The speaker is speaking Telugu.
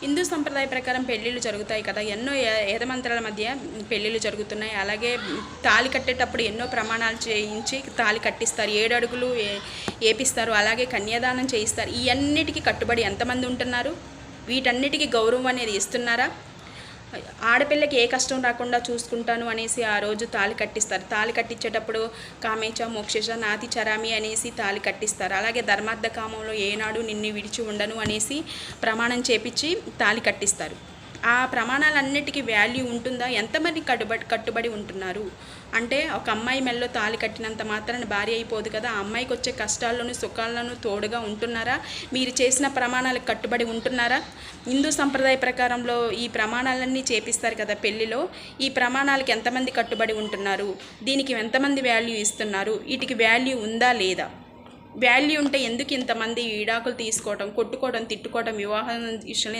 హిందూ సంప్రదాయ ప్రకారం పెళ్ళిళ్ళు జరుగుతాయి కదా, ఎన్నో వేదమంత్రాల మధ్య పెళ్ళిళ్ళు జరుగుతున్నాయి. అలాగే తాళి కట్టేటప్పుడు ఎన్నో ప్రమాణాలు చేయించి తాళి కట్టిస్తారు, 7 అడుగులు ఏపిస్తారు, అలాగే కన్యాదానం చేయిస్తారు. ఈ అన్నిటికీ కట్టుబడి ఎంతమంది ఉంటున్నారు? వీటన్నిటికీ గౌరవం అనేది ఇస్తున్నారా? ఆడపిల్లకి ఏ కష్టం రాకుండా చూసుకుంటాను అనేసి ఆ రోజు తాళి కట్టిస్తారు. తాళి కట్టించేటప్పుడు కామేచ మోక్షేచ నాతి చరామి అనేసి తాళి కట్టిస్తారు. అలాగే ధర్మార్థ కామంలో ఏనాడు నిన్ను విడిచి ఉండను అనేసి ప్రమాణం చేపించి తాళి కట్టిస్తారు. ఆ ప్రమాణాలన్నిటికీ వాల్యూ ఉంటుందా? ఎంతమంది కట్టుబడి ఉంటున్నారు అంటే, ఒక అమ్మాయి మెల్లో తాళి కట్టినంత మాత్రాన భార్య అయిపోదు కదా. ఆ అమ్మాయికి వచ్చే కష్టాల్లోనూ సుఖాల్లోనూ తోడుగా ఉంటున్నారా? మీరు చేసిన ప్రమాణాలకు కట్టుబడి ఉంటున్నారా? హిందూ సంప్రదాయ ప్రకారంలో ఈ ప్రమాణాలన్నీ చేపిస్తారు కదా పెళ్ళిలో. ఈ ప్రమాణాలకు ఎంతమంది కట్టుబడి ఉంటున్నారు? దీనికి ఎంతమంది వాల్యూ ఇస్తున్నారు? వీటికి వాల్యూ ఉందా లేదా? వాల్యూ ఉంటే ఎందుకు ఇంతమంది విడాకులు తీసుకోవడం, కొట్టుకోవడం, తిట్టుకోవడం, వివాహం విషయంలో